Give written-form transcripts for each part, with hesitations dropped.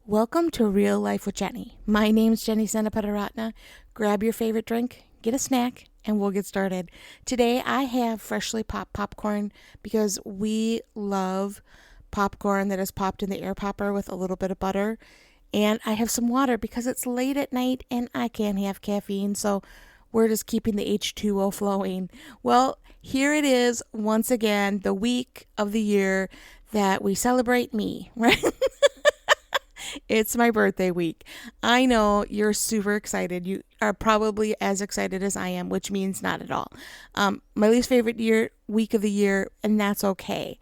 Welcome to Real Life with Jenny. My name's Jenny Senapataratna. Grab your favorite drink, get a snack, and we'll get started. Today I have freshly popped popcorn because we love popcorn that is popped in the air popper with a little bit of butter. And I have some water because it's late at night and I can't have caffeine, so we're just keeping the H2O flowing. Well, here it is once again, the week of the year that we celebrate me, right? It's my birthday week. I know you're super excited. You are probably as excited as I am, which means not at all. My least favorite week of the year, and that's okay.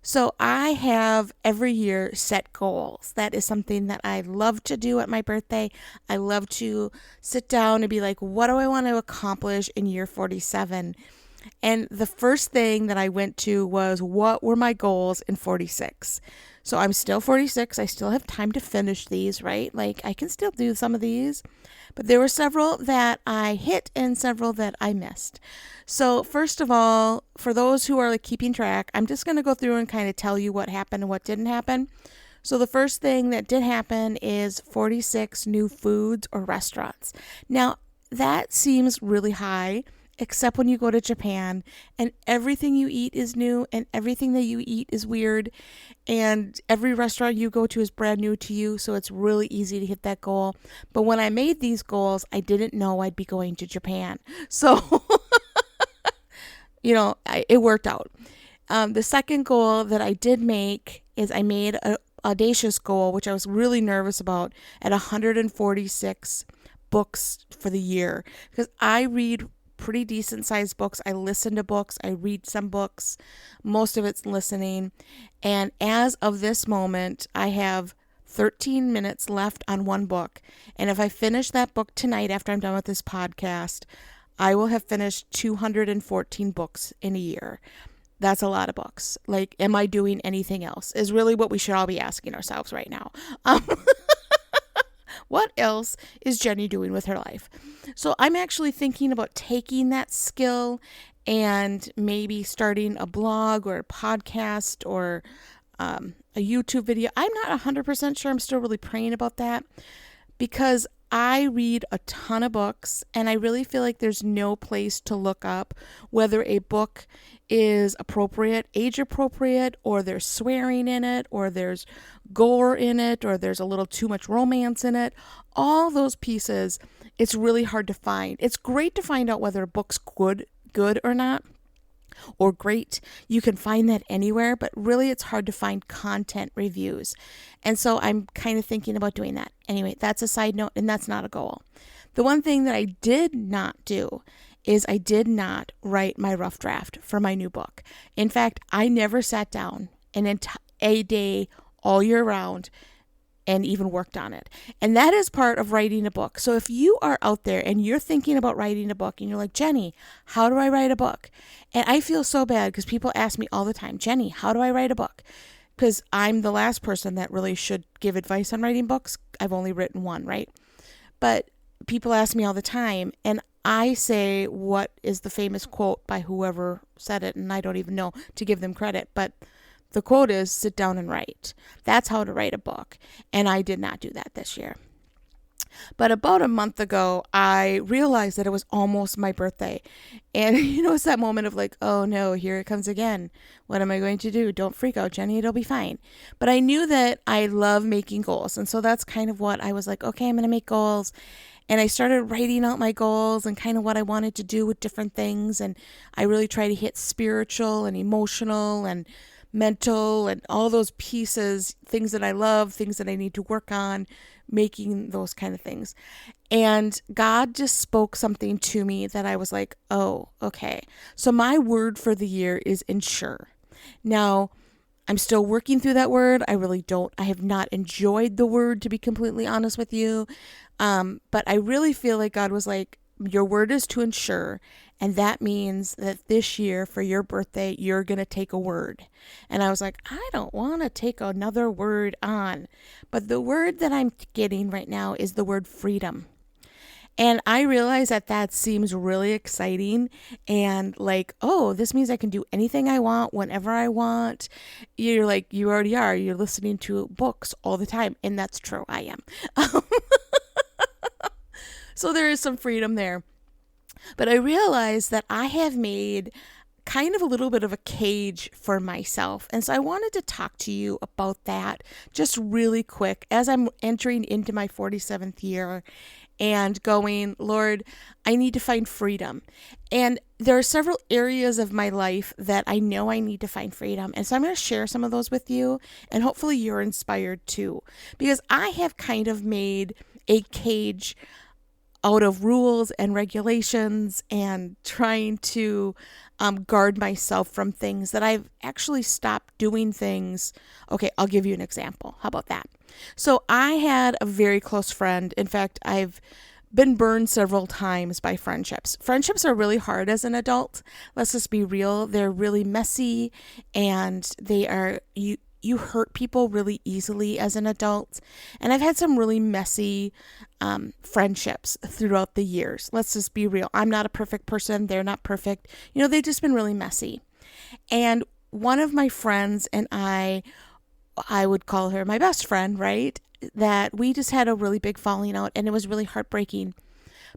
So I have every year set goals. That is something that I love to do at my birthday. I love to sit down and be like, what do I want to accomplish in year 47? And the first thing that I went to was, what were my goals in 46? So I'm still 46. I still have time to finish these, right? Like I can still do some of these, but there were several that I hit and several that I missed. So first of all, for those who are like keeping track, I'm just going to go through and kind of tell you what happened and what didn't happen. So the first thing that did happen is 46 new foods or restaurants. Now that seems really high, except when you go to Japan and everything you eat is new and everything that you eat is weird and every restaurant you go to is brand new to you, so it's really easy to hit that goal. But when I made these goals, I didn't know I'd be going to Japan. So, it worked out. The second goal that I did make is I made an audacious goal, which I was really nervous about, at 146 books for the year, because I read pretty decent sized books. I listen to books. I read some books. Most of it's listening. And as of this moment, I have 13 minutes left on one book. And if I finish that book tonight after I'm done with this podcast, I will have finished 214 books in a year. That's a lot of books. Like, am I doing anything else? Is really what we should all be asking ourselves right now. What else is Jenny doing with her life? So I'm actually thinking about taking that skill and maybe starting a blog or a podcast or a YouTube video. I'm not 100% sure. I'm still really praying about that because I read a ton of books and I really feel like there's no place to look up whether a book is appropriate, age appropriate, or there's swearing in it, or there's gore in it, or there's a little too much romance in it. All those pieces, it's really hard to find. It's great to find out whether a book's good or not, or great. You can find that anywhere, but really it's hard to find content reviews. And so I'm kind of thinking about doing that. Anyway, that's a side note, and that's not a goal. The one thing that I did not do is I did not write my rough draft for my new book. In fact, I never sat down a day all year round and even worked on it. And that is part of writing a book. So if you are out there and you're thinking about writing a book and you're like, Jenny, how do I write a book? And I feel so bad because people ask me all the time, Jenny, how do I write a book? Because I'm the last person that really should give advice on writing books. I've only written one, right? But people ask me all the time, and I say what is the famous quote by whoever said it, and I don't even know to give them credit, but the quote is, sit down and write. That's how to write a book, and I did not do that this year. But about a month ago, I realized that it was almost my birthday. And it's that moment of like, oh no, here it comes again. What am I going to do? Don't freak out, Jenny. It'll be fine. But I knew that I love making goals. And so that's kind of what I was like, okay, I'm going to make goals. And I started writing out my goals and kind of what I wanted to do with different things. And I really try to hit spiritual and emotional and mental and all those pieces, things that I love, things that I need to work on, making those kind of things. And God just spoke something to me that I was like, oh, okay. So my word for the year is ensure. Now, I'm still working through that word. I have not enjoyed the word, to be completely honest with you. But I really feel like God was like, your word is to ensure. And that means that this year for your birthday, you're going to take a word. And I was like, I don't want to take another word on. But the word that I'm getting right now is the word freedom. And I realize that that seems really exciting and like, oh, this means I can do anything I want whenever I want. You're like, you already are. You're listening to books all the time. And that's true. I am. So there is some freedom there. But I realize that I have made kind of a little bit of a cage for myself. And so I wanted to talk to you about that just really quick as I'm entering into my 47th year and going, Lord, I need to find freedom. And there are several areas of my life that I know I need to find freedom. And so I'm going to share some of those with you, and hopefully you're inspired too. Because I have kind of made a cage out of rules and regulations and trying to guard myself from things that I've actually stopped doing things. Okay, I'll give you an example. How about that? So I had a very close friend. In fact, I've been burned several times by friendships. Friendships are really hard as an adult. Let's just be real. They're really messy and you hurt people really easily as an adult. And I've had some really messy friendships throughout the years. Let's just be real. I'm not a perfect person. They're not perfect. They've just been really messy. And one of my friends and I would call her my best friend, right? That we just had a really big falling out and it was really heartbreaking.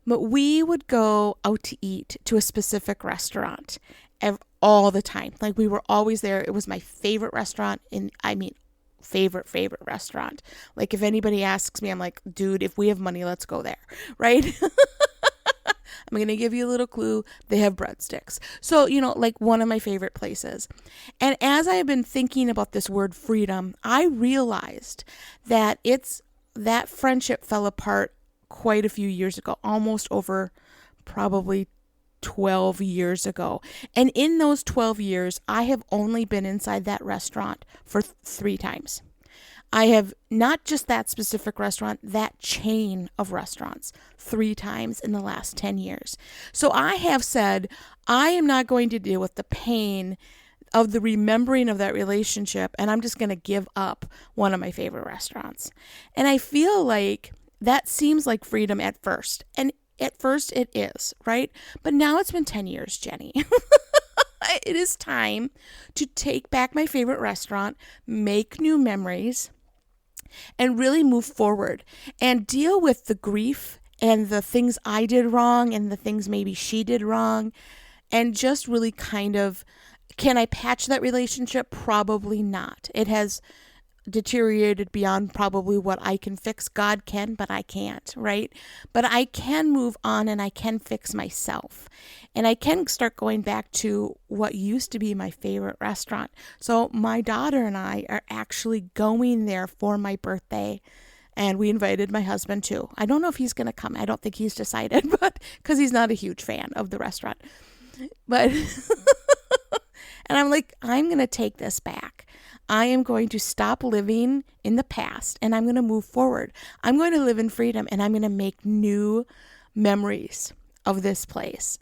But we would go out to eat to a specific restaurant all the time. Like we were always there. It was my favorite restaurant favorite restaurant. Like if anybody asks me, I'm like, dude, if we have money, let's go there, right? I'm going to give you a little clue. They have breadsticks. So, like one of my favorite places. And as I have been thinking about this word freedom, I realized that that friendship fell apart quite a few years ago, almost over probably 12 years ago. And in those 12 years, I have only been inside that restaurant for 3 times. I have not just that specific restaurant, that chain of restaurants 3 times in the last 10 years. So I have said, I am not going to deal with the pain of the remembering of that relationship, and I'm just going to give up one of my favorite restaurants. And I feel like that seems like freedom at first. And at first it is, right? But now it's been 10 years, Jenny. It is time to take back my favorite restaurant, make new memories, and really move forward and deal with the grief and the things I did wrong and the things maybe she did wrong, and just really kind of, can I patch that relationship? Probably not. It has deteriorated beyond probably what I can fix. God can, but I can't, right? But I can move on and I can fix myself. And I can start going back to what used to be my favorite restaurant. So my daughter and I are actually going there for my birthday. And we invited my husband too. I don't know if he's going to come. I don't think he's decided, but because he's not a huge fan of the restaurant. But, and I'm like, I'm going to take this back. I am going to stop living in the past and I'm going to move forward. I'm going to live in freedom and I'm going to make new memories of this place.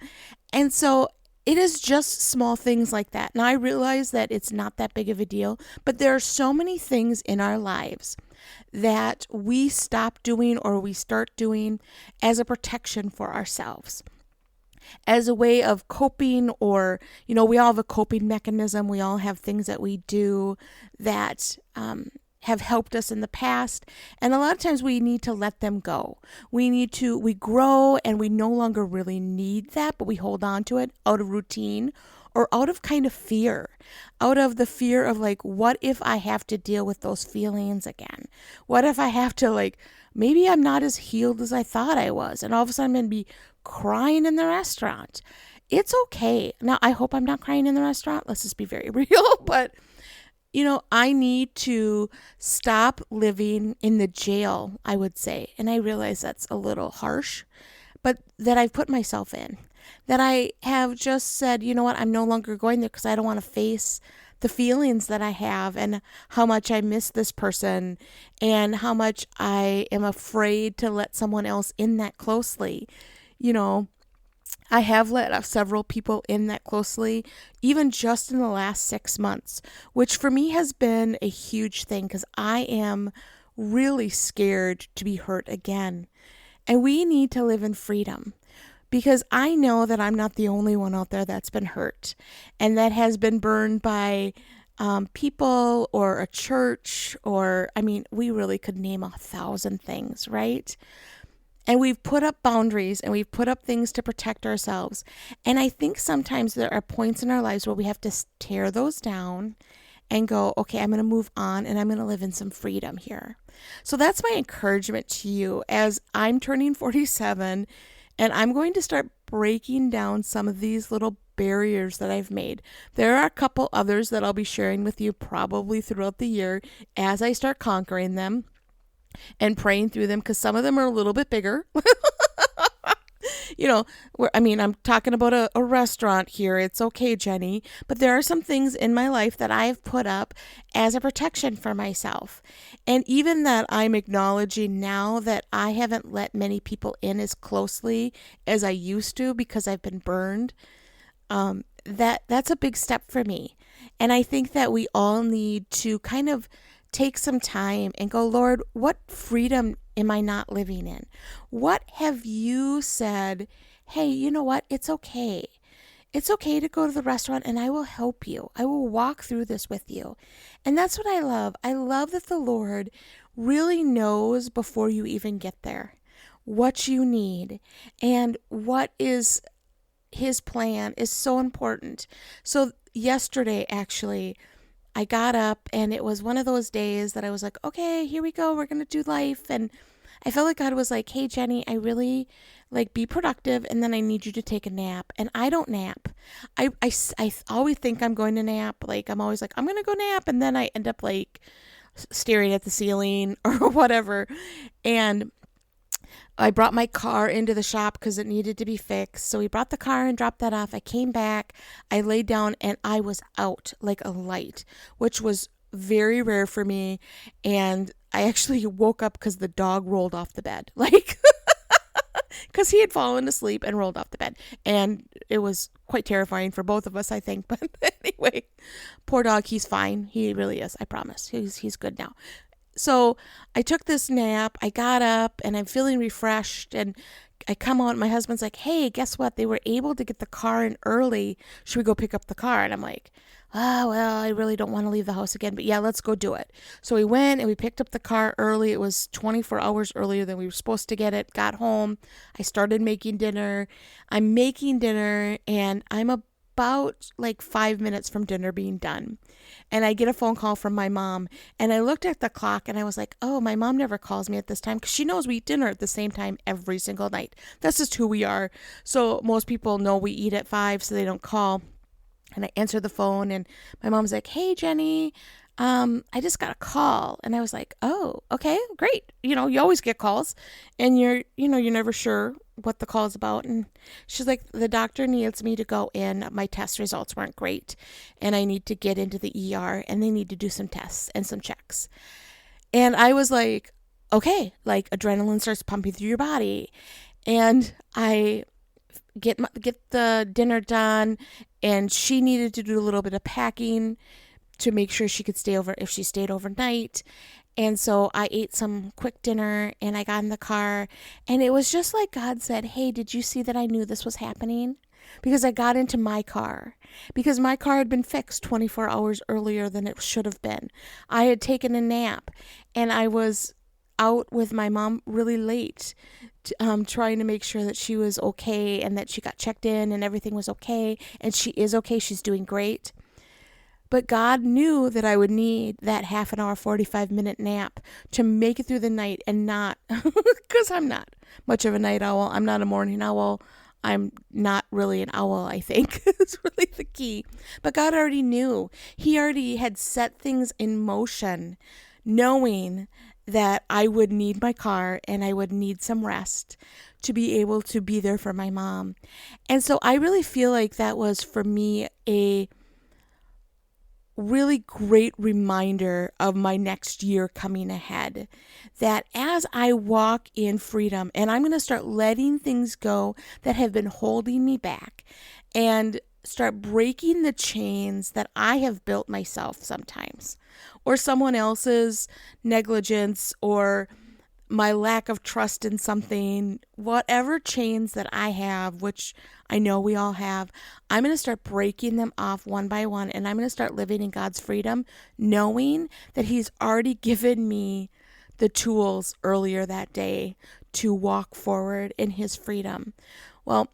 And so it is just small things like that. Now I realize that it's not that big of a deal, but there are so many things in our lives that we stop doing or we start doing as a protection for ourselves, as a way of coping, or, we all have a coping mechanism. We all have things that we do that have helped us in the past. And a lot of times we need to let them go. We grow and we no longer really need that, but we hold on to it out of routine or out of kind of fear, out of the fear of like, what if I have to deal with those feelings again? What if I have to maybe I'm not as healed as I thought I was, and all of a sudden I'm going to be crying in the restaurant. It's okay. Now, I hope I'm not crying in the restaurant. Let's just be very real. But, I need to stop living in the jail, I would say. And I realize that's a little harsh, but that I've put myself in. That I have just said, you know what, I'm no longer going there because I don't want to face the feelings that I have and how much I miss this person and how much I am afraid to let someone else in that closely. I have let several people in that closely, even just in the last 6 months, which for me has been a huge thing because I am really scared to be hurt again. And we need to live in freedom, because I know that I'm not the only one out there that's been hurt and that has been burned by people or a church, or, I mean, we really could name 1,000 things, right? And we've put up boundaries and we've put up things to protect ourselves. And I think sometimes there are points in our lives where we have to tear those down and go, okay, I'm going to move on and I'm going to live in some freedom here. So that's my encouragement to you as I'm turning 47, and I'm going to start breaking down some of these little barriers that I've made. There are a couple others that I'll be sharing with you probably throughout the year as I start conquering them and praying through them, because some of them are a little bit bigger. I'm talking about a restaurant here. It's okay, Jenny. But there are some things in my life that I've put up as a protection for myself. And even that I'm acknowledging now that I haven't let many people in as closely as I used to because I've been burned. That's a big step for me. And I think that we all need to kind of take some time and go, Lord, what freedom am I not living in? What have you said? Hey, you know what? It's okay. It's okay to go to the restaurant and I will help you. I will walk through this with you. And that's what I love. I love that the Lord really knows before you even get there what you need and what is his plan is so important. So yesterday, actually, I got up and it was one of those days that I was like, okay, here we go. We're going to do life. And I felt like God was like, hey, Jenny, I really be productive. And then I need you to take a nap. And I don't nap. I always think I'm going to nap. I'm always like, I'm going to go nap. And then I end up staring at the ceiling or whatever. And I brought my car into the shop because it needed to be fixed. So we brought the car and dropped that off. I came back, I laid down, and I was out like a light, which was very rare for me. And I actually woke up because the dog rolled off the bed, because he had fallen asleep and rolled off the bed. And it was quite terrifying for both of us, I think. But anyway, poor dog, he's fine. He really is, I promise. He's good now. So I took this nap, I got up, and I'm feeling refreshed, and I come out, and my husband's like, hey, guess what? They were able to get the car in early. Should we go pick up the car? And I'm like, well, I really don't want to leave the house again, but yeah, let's go do it. So we went, and we picked up the car early. It was 24 hours earlier than we were supposed to get it. Got home. I started making dinner. I'm making dinner, and I'm about 5 minutes from dinner being done. And I get a phone call from my mom, and I looked at the clock and I was like, oh, my mom never calls me at this time because she knows we eat dinner at the same time every single night. That's just who we are. So most people know we eat at 5, so they don't call. And I answer the phone, and my mom's like, hey, Jenny, I just got a call. And I was like, oh, okay, great. You always get calls, and you're never sure what the call is about. And she's like, the doctor needs me to go in. My test results weren't great, and I need to get into the ER, and they need to do some tests and some checks. And I was like, okay, adrenaline starts pumping through your body. And I get the dinner done, and she needed to do a little bit of packing to make sure she could stay over if she stayed overnight. And so I ate some quick dinner, and I got in the car, and it was just like God said, hey, did you see that I knew this was happening? Because I got into my car, because my car had been fixed 24 hours earlier than it should have been. I had taken a nap, and I was out with my mom really late, trying to make sure that she was okay and that she got checked in and everything was okay. And she is okay. She's doing great. But God knew that I would need that half an hour, 45-minute nap to make it through the night, and not, because I'm not much of a night owl. I'm not a morning owl. I'm not really an owl, I think. It's really the key. But God already knew. He already had set things in motion, knowing that I would need my car and I would need some rest to be able to be there for my mom. And so I really feel like that was, for me, a really great reminder of my next year coming ahead, that as I walk in freedom, and I'm going to start letting things go that have been holding me back, and start breaking the chains that I have built myself sometimes, or someone else's negligence, or my lack of trust in something, whatever chains that I have, which I know we all have, I'm going to start breaking them off one by one, and I'm going to start living in God's freedom, knowing that He's already given me the tools earlier that day to walk forward in His freedom. Well,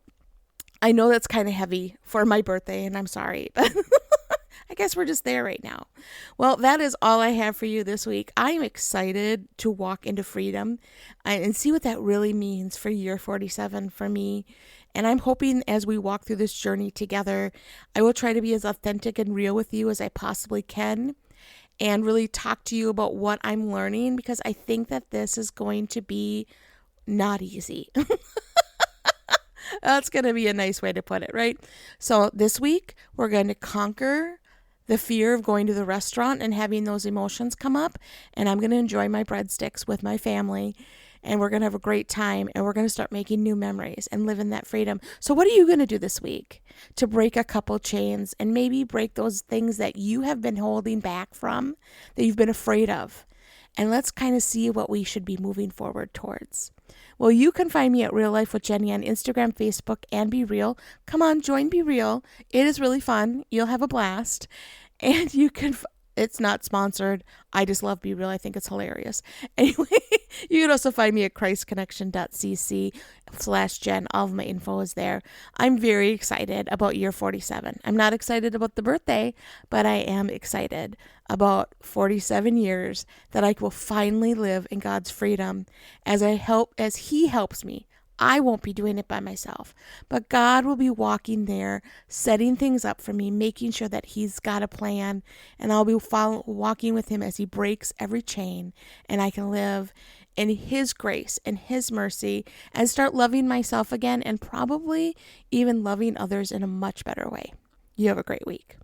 I know that's kind of heavy for my birthday, and I'm sorry, but I guess we're just there right now. Well, that is all I have for you this week. I am excited to walk into freedom and see what that really means for year 47 for me. And I'm hoping as we walk through this journey together, I will try to be as authentic and real with you as I possibly can and really talk to you about what I'm learning, because I think that this is going to be not easy. That's going to be a nice way to put it, right? So this week, we're going to conquer the fear of going to the restaurant and having those emotions come up. And I'm going to enjoy my breadsticks with my family. And we're going to have a great time. And we're going to start making new memories and live in that freedom. So what are you going to do this week to break a couple chains and maybe break those things that you have been holding back from, that you've been afraid of? And let's kind of see what we should be moving forward towards. Well, you can find me at Real Life with Jenny on Instagram, Facebook, and Be Real. Come on, join Be Real. It is really fun. You'll have a blast. And you can, it's not sponsored. I just love Be Real. I think it's hilarious. Anyway, you can also find me at christconnection.cc/Jen. All of my info is there. I'm very excited about year 47. I'm not excited about the birthday, but I am excited about 47 years that I will finally live in God's freedom as He helps me. I won't be doing it by myself, but God will be walking there, setting things up for me, making sure that He's got a plan, and I'll be walking with Him as He breaks every chain, and I can live in His grace and His mercy and start loving myself again, and probably even loving others in a much better way. You have a great week.